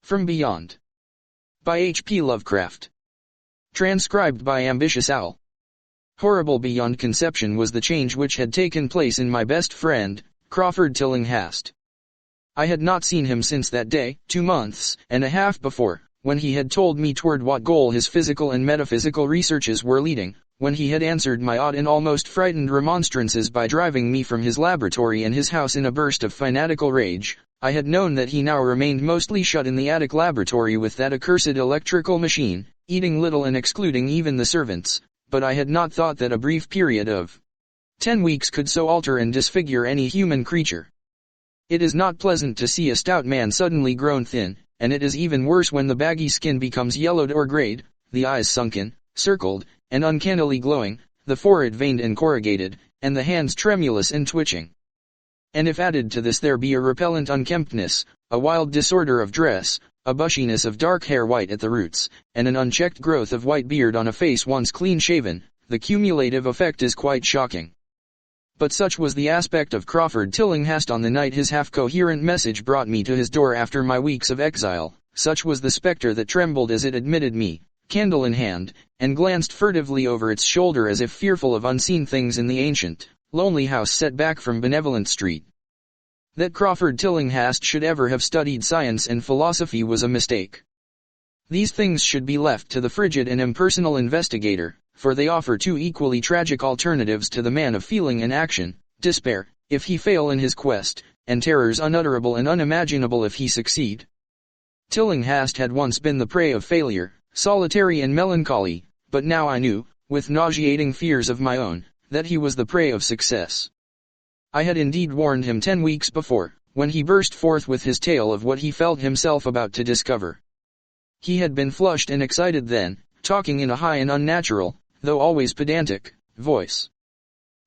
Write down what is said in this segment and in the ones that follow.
From Beyond. By H.P. Lovecraft. Transcribed by Ambitious Owl. Horrible beyond conception was the change which had taken place in my best friend, Crawford Tillinghast. I had not seen him since that day, 2 months and a half before, when he had told me toward what goal his physical and metaphysical researches were leading, when he had answered my odd and almost frightened remonstrances by driving me from his laboratory and his house in a burst of fanatical rage. I had known that he now remained mostly shut in the attic laboratory with that accursed electrical machine, eating little and excluding even the servants, but I had not thought that a brief period of 10 weeks could so alter and disfigure any human creature. It is not pleasant to see a stout man suddenly grown thin, and it is even worse when the baggy skin becomes yellowed or grayed, the eyes sunken, circled, and uncannily glowing, the forehead veined and corrugated, and the hands tremulous and twitching. And if added to this there be a repellent unkemptness, a wild disorder of dress, a bushiness of dark hair white at the roots, and an unchecked growth of white beard on a face once clean-shaven, the cumulative effect is quite shocking. But such was the aspect of Crawford Tillinghast on the night his half-coherent message brought me to his door after my weeks of exile, such was the spectre that trembled as it admitted me, candle in hand, and glanced furtively over its shoulder as if fearful of unseen things in the ancient, lonely house set back from Benevolent Street. That Crawford Tillinghast should ever have studied science and philosophy was a mistake. These things should be left to the frigid and impersonal investigator, for they offer 2 equally tragic alternatives to the man of feeling and action: despair, if he fail in his quest, and terrors unutterable and unimaginable if he succeed. Tillinghast had once been the prey of failure, solitary and melancholy, but now I knew, with nauseating fears of my own, that he was the prey of success. I had indeed warned him 10 weeks before, when he burst forth with his tale of what he felt himself about to discover. He had been flushed and excited then, talking in a high and unnatural, though always pedantic, voice.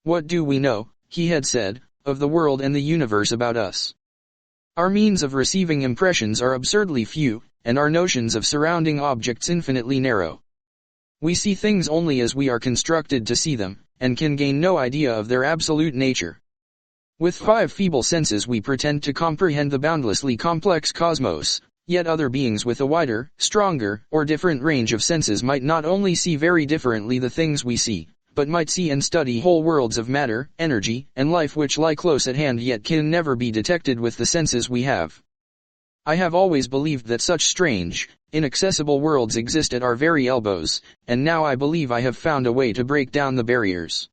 "What do we know," he had said, "of the world and the universe about us? Our means of receiving impressions are absurdly few, and our notions of surrounding objects infinitely narrow. We see things only as we are constructed to see them, and can gain no idea of their absolute nature. With 5 feeble senses we pretend to comprehend the boundlessly complex cosmos, yet other beings with a wider, stronger, or different range of senses might not only see very differently the things we see, but might see and study whole worlds of matter, energy, and life which lie close at hand yet can never be detected with the senses we have. I have always believed that such strange, inaccessible worlds exist at our very elbows, and now I believe I have found a way to break down the barriers.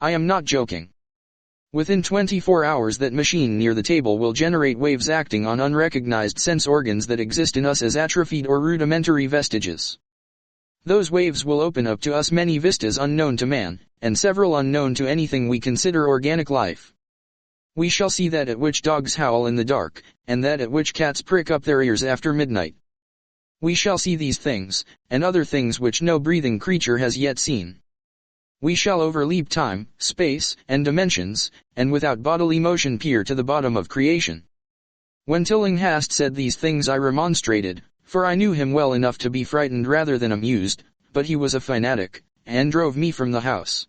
I am not joking. Within 24 hours that machine near the table will generate waves acting on unrecognized sense organs that exist in us as atrophied or rudimentary vestiges. Those waves will open up to us many vistas unknown to man, and several unknown to anything we consider organic life. We shall see that at which dogs howl in the dark, and that at which cats prick up their ears after midnight. We shall see these things, and other things which no breathing creature has yet seen. We shall overleap time, space, and dimensions, and without bodily motion peer to the bottom of creation. When Tillinghast said these things I remonstrated, for I knew him well enough to be frightened rather than amused, but he was a fanatic, and drove me from the house.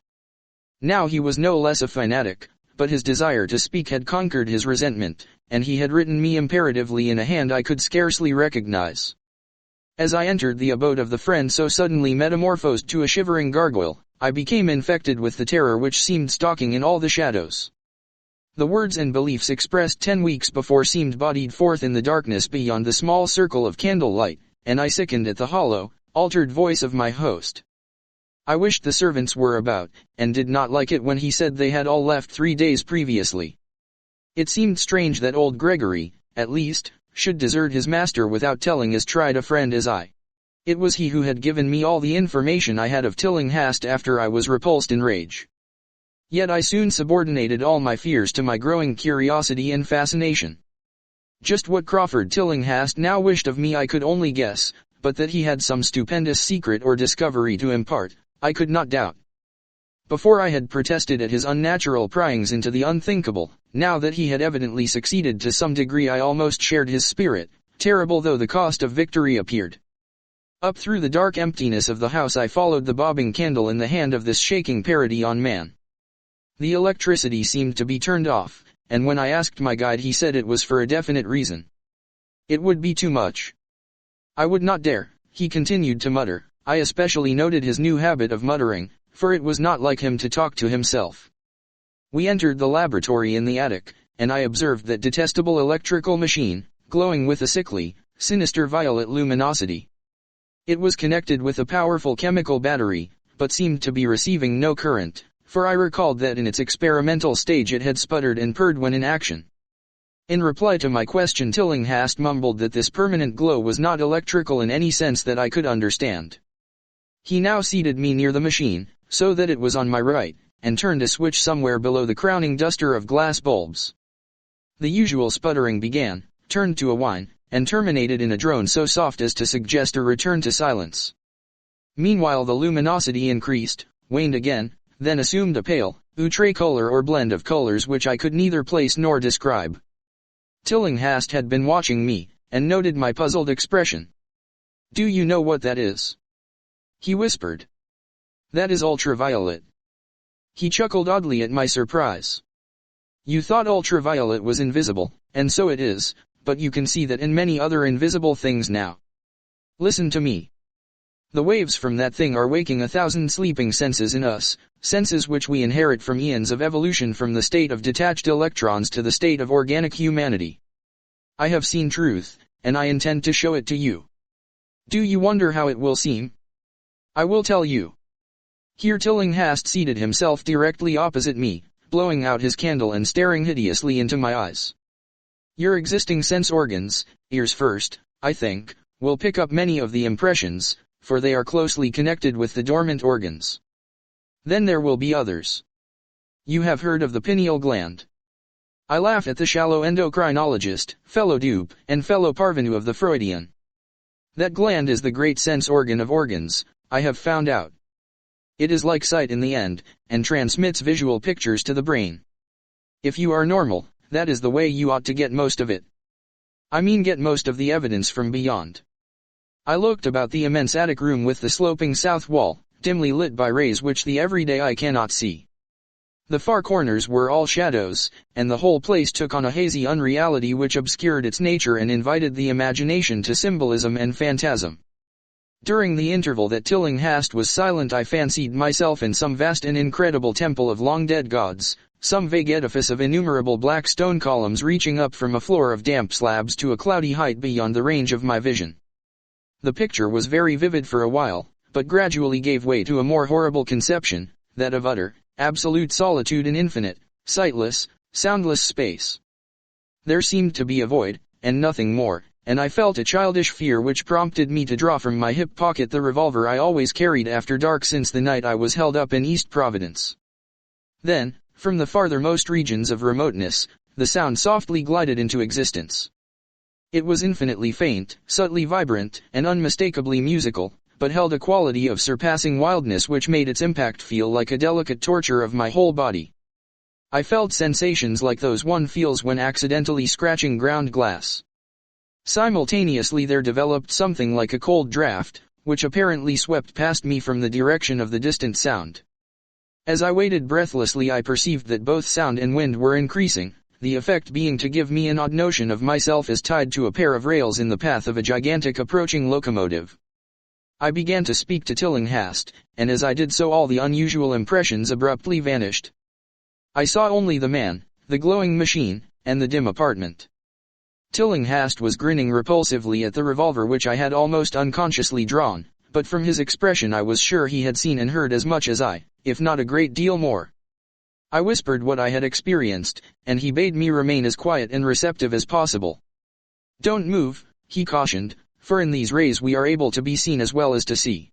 Now he was no less a fanatic, but his desire to speak had conquered his resentment, and he had written me imperatively in a hand I could scarcely recognize. As I entered the abode of the friend so suddenly metamorphosed to a shivering gargoyle, I became infected with the terror which seemed stalking in all the shadows. The words and beliefs expressed 10 weeks before seemed bodied forth in the darkness beyond the small circle of candlelight, and I sickened at the hollow, altered voice of my host. I wished the servants were about, and did not like it when he said they had all left 3 days previously. It seemed strange that old Gregory, at least, should desert his master without telling as tried a friend as I. It was he who had given me all the information I had of Tillinghast after I was repulsed in rage. Yet I soon subordinated all my fears to my growing curiosity and fascination. Just what Crawford Tillinghast now wished of me I could only guess, but that he had some stupendous secret or discovery to impart, I could not doubt. Before I had protested at his unnatural pryings into the unthinkable, now that he had evidently succeeded to some degree I almost shared his spirit, terrible though the cost of victory appeared. Up through the dark emptiness of the house I followed the bobbing candle in the hand of this shaking parody on man. The electricity seemed to be turned off, and when I asked my guide he said it was for a definite reason. It would be too much. I would not dare, he continued to mutter. I especially noted his new habit of muttering, for it was not like him to talk to himself. We entered the laboratory in the attic, and I observed that detestable electrical machine, glowing with a sickly, sinister violet luminosity. It was connected with a powerful chemical battery, but seemed to be receiving no current, for I recalled that in its experimental stage it had sputtered and purred when in action. In reply to my question, Tillinghast mumbled that this permanent glow was not electrical in any sense that I could understand. He now seated me near the machine, so that it was on my right, and turned a switch somewhere below the crowning duster of glass bulbs. The usual sputtering began, turned to a whine, and terminated in a drone so soft as to suggest a return to silence. Meanwhile the luminosity increased, waned again, then assumed a pale, outre color or blend of colors which I could neither place nor describe. Tillinghast had been watching me, and noted my puzzled expression. "Do you know what that is?" he whispered. "That is ultraviolet." He chuckled oddly at my surprise. "You thought ultraviolet was invisible, and so it is, but you can see that in many other invisible things now. Listen to me. The waves from that thing are waking 1,000 sleeping senses in us, senses which we inherit from eons of evolution, from the state of detached electrons to the state of organic humanity. I have seen truth, and I intend to show it to you. Do you wonder how it will seem? I will tell you." Here Tillinghast seated himself directly opposite me, blowing out his candle and staring hideously into my eyes. "Your existing sense organs, ears first, I think, will pick up many of the impressions, for they are closely connected with the dormant organs. Then there will be others. You have heard of the pineal gland. I laugh at the shallow endocrinologist, fellow dupe, and fellow parvenu of the Freudian. That gland is the great sense organ of organs, I have found out. It is like sight in the end, and transmits visual pictures to the brain. If you are normal, that is the way you ought to get most of it. I mean, get most of the evidence from beyond." I looked about the immense attic room with the sloping south wall, dimly lit by rays which the everyday eye cannot see. The far corners were all shadows, and the whole place took on a hazy unreality which obscured its nature and invited the imagination to symbolism and phantasm. During the interval that Tillinghast was silent, I fancied myself in some vast and incredible temple of long-dead gods, some vague edifice of innumerable black stone columns reaching up from a floor of damp slabs to a cloudy height beyond the range of my vision. The picture was very vivid for a while, but gradually gave way to a more horrible conception, that of utter, absolute solitude in infinite, sightless, soundless space. There seemed to be a void, and nothing more, and I felt a childish fear which prompted me to draw from my hip pocket the revolver I always carried after dark since the night I was held up in East Providence. Then, from the farthermost regions of remoteness, the sound softly glided into existence. It was infinitely faint, subtly vibrant, and unmistakably musical, but held a quality of surpassing wildness which made its impact feel like a delicate torture of my whole body. I felt sensations like those one feels when accidentally scratching ground glass. Simultaneously there developed something like a cold draft, which apparently swept past me from the direction of the distant sound. As I waited breathlessly, I perceived that both sound and wind were increasing, the effect being to give me an odd notion of myself as tied to a pair of rails in the path of a gigantic approaching locomotive. I began to speak to Tillinghast, and as I did so all the unusual impressions abruptly vanished. I saw only the man, the glowing machine, and the dim apartment. Tillinghast was grinning repulsively at the revolver which I had almost unconsciously drawn, but from his expression I was sure he had seen and heard as much as I, if not a great deal more. I whispered what I had experienced, and he bade me remain as quiet and receptive as possible. "Don't move," he cautioned, "for in these rays we are able to be seen as well as to see.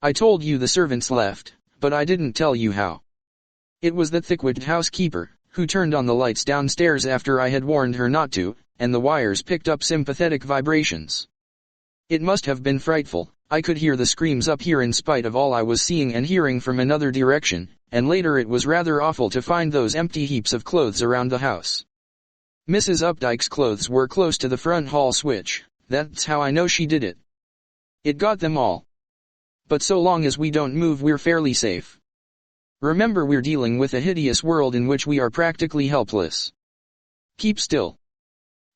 I told you the servants left, but I didn't tell you how. It was that thick-witted housekeeper, who turned on the lights downstairs after I had warned her not to, and the wires picked up sympathetic vibrations. It must have been frightful. I could hear the screams up here in spite of all I was seeing and hearing from another direction, and later it was rather awful to find those empty heaps of clothes around the house. Mrs. Updike's clothes were close to the front hall switch, that's how I know she did it. It got them all. But so long as we don't move we're fairly safe. Remember, we're dealing with a hideous world in which we are practically helpless. Keep still.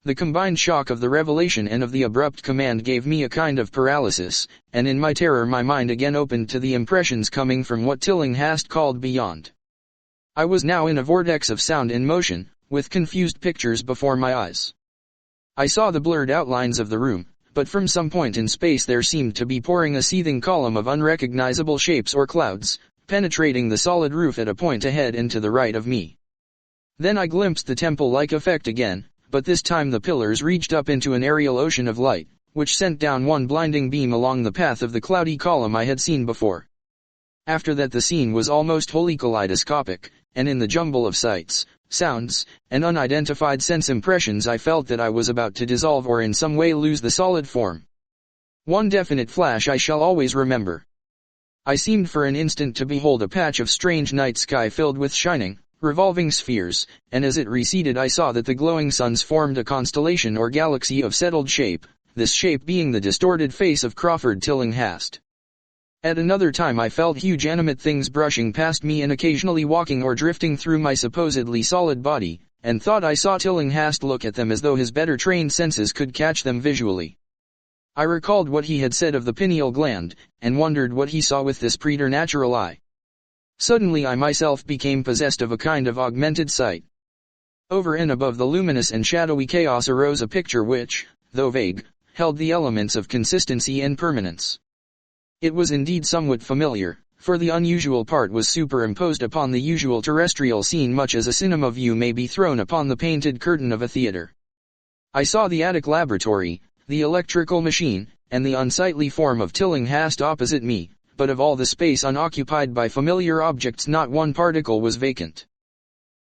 The combined shock of the revelation and of the abrupt command gave me a kind of paralysis, and in my terror my mind again opened to the impressions coming from what Tillinghast called beyond. I was now in a vortex of sound and motion, with confused pictures before my eyes. I saw the blurred outlines of the room, but from some point in space there seemed to be pouring a seething column of unrecognizable shapes or clouds, penetrating the solid roof at a point ahead and to the right of me. Then I glimpsed the temple-like effect again, but this time the pillars reached up into an aerial ocean of light, which sent down one blinding beam along the path of the cloudy column I had seen before. After that the scene was almost wholly kaleidoscopic, and in the jumble of sights, sounds, and unidentified sense impressions I felt that I was about to dissolve or in some way lose the solid form. One definite flash I shall always remember. I seemed for an instant to behold a patch of strange night sky filled with shining, revolving spheres, and as it receded I saw that the glowing suns formed a constellation or galaxy of settled shape, this shape being the distorted face of Crawford Tillinghast. At another time I felt huge animate things brushing past me and occasionally walking or drifting through my supposedly solid body, and thought I saw Tillinghast look at them as though his better trained senses could catch them visually. I recalled what he had said of the pineal gland, and wondered what he saw with this preternatural eye. Suddenly I myself became possessed of a kind of augmented sight. Over and above the luminous and shadowy chaos arose a picture which, though vague, held the elements of consistency and permanence. It was indeed somewhat familiar, for the unusual part was superimposed upon the usual terrestrial scene much as a cinema view may be thrown upon the painted curtain of a theater. I saw the attic laboratory, the electrical machine, and the unsightly form of Tillinghast opposite me, but of all the space unoccupied by familiar objects not one particle was vacant.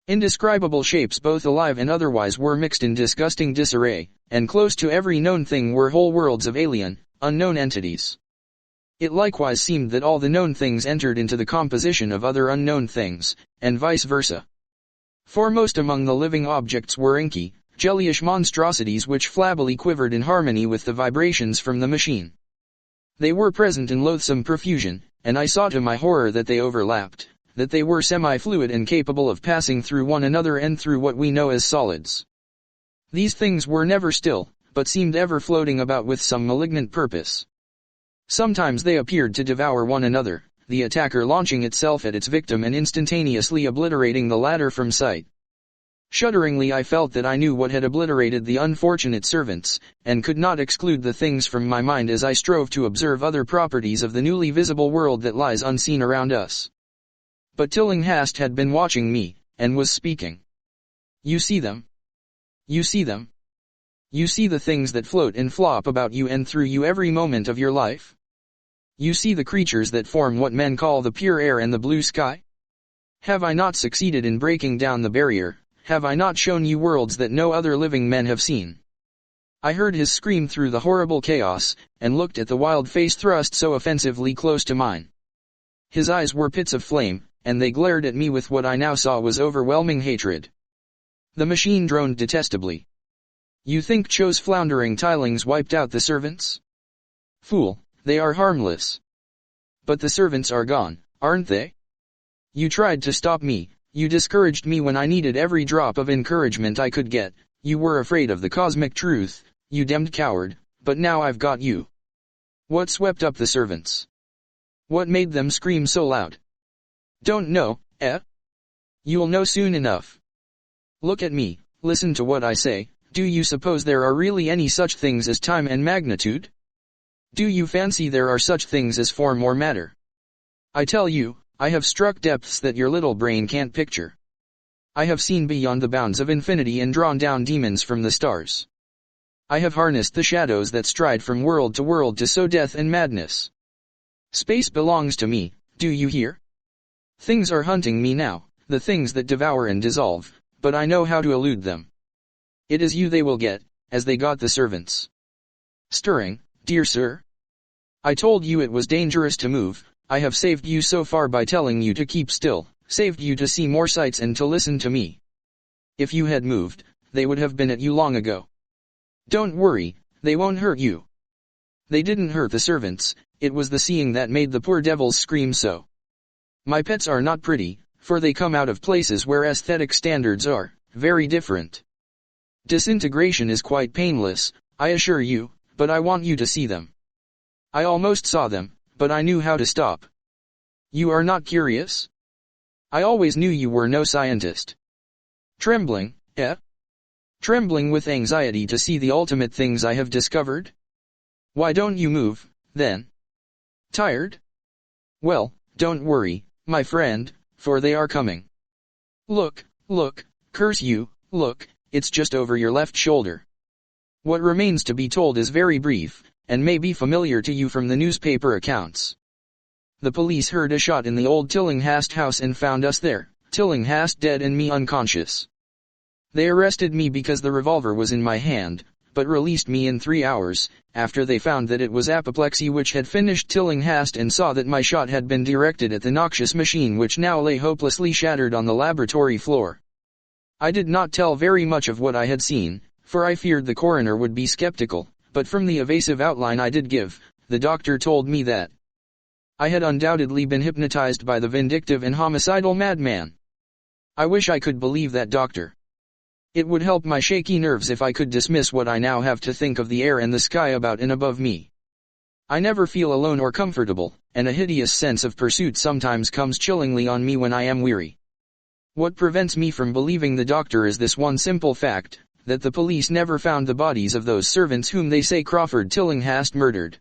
Indescribable shapes both alive and otherwise were mixed in disgusting disarray, and close to every known thing were whole worlds of alien, unknown entities. It likewise seemed that all the known things entered into the composition of other unknown things, and vice versa. Foremost among the living objects were inky, jellyish monstrosities which flabbily quivered in harmony with the vibrations from the machine. They were present in loathsome profusion, and I saw to my horror that they overlapped, that they were semi-fluid and capable of passing through one another and through what we know as solids. These things were never still, but seemed ever floating about with some malignant purpose. Sometimes they appeared to devour one another, the attacker launching itself at its victim and instantaneously obliterating the latter from sight. Shudderingly I felt that I knew what had obliterated the unfortunate servants, and could not exclude the things from my mind as I strove to observe other properties of the newly visible world that lies unseen around us. But Tillinghast had been watching me, and was speaking. "You see them? You see them? You see the things that float and flop about you and through you every moment of your life? You see the creatures that form what men call the pure air and the blue sky? Have I not succeeded in breaking down the barrier? Have I not shown you worlds that no other living men have seen?" I heard his scream through the horrible chaos, and looked at the wild face thrust so offensively close to mine. His eyes were pits of flame, and they glared at me with what I now saw was overwhelming hatred. The machine droned detestably. "You think Cho's floundering tilings wiped out the servants? Fool, they are harmless. But the servants are gone, aren't they? You tried to stop me. You discouraged me when I needed every drop of encouragement I could get. You were afraid of the cosmic truth, you damned coward, but now I've got you. What swept up the servants? What made them scream so loud? Don't know, eh? You'll know soon enough. Look at me, listen to what I say. Do you suppose there are really any such things as time and magnitude? Do you fancy there are such things as form or matter? I tell you, I have struck depths that your little brain can't picture. I have seen beyond the bounds of infinity and drawn down demons from the stars. I have harnessed the shadows that stride from world to sow death and madness. Space belongs to me, do you hear? Things are hunting me now, the things that devour and dissolve, but I know how to elude them. It is you they will get, as they got the servants. Stirring, dear sir? I told you it was dangerous to move. I have saved you so far by telling you to keep still, saved you to see more sights and to listen to me. If you had moved, they would have been at you long ago. Don't worry, they won't hurt you. They didn't hurt the servants, it was the seeing that made the poor devils scream so. My pets are not pretty, for they come out of places where aesthetic standards are very different. Disintegration is quite painless, I assure you, but I want you to see them. I almost saw them, but I knew how to stop. You are not curious? I always knew you were no scientist. Trembling, eh? Trembling with anxiety to see the ultimate things I have discovered? Why don't you move, then? Tired? Well, don't worry, my friend, for they are coming. Look, curse you, look, it's just over your left shoulder. What remains to be told is very brief, and may be familiar to you from the newspaper accounts. The police heard a shot in the old Tillinghast house and found us there, Tillinghast dead and me unconscious. They arrested me because the revolver was in my hand, but released me in 3 hours, after they found that it was apoplexy which had finished Tillinghast and saw that my shot had been directed at the noxious machine which now lay hopelessly shattered on the laboratory floor. I did not tell very much of what I had seen, for I feared the coroner would be skeptical, but from the evasive outline I did give, the doctor told me that I had undoubtedly been hypnotized by the vindictive and homicidal madman. I wish I could believe that doctor. It would help my shaky nerves if I could dismiss what I now have to think of the air and the sky about and above me. I never feel alone or comfortable, and a hideous sense of pursuit sometimes comes chillingly on me when I am weary. What prevents me from believing the doctor is this one simple fact, that the police never found the bodies of those servants whom they say Crawford Tillinghast murdered.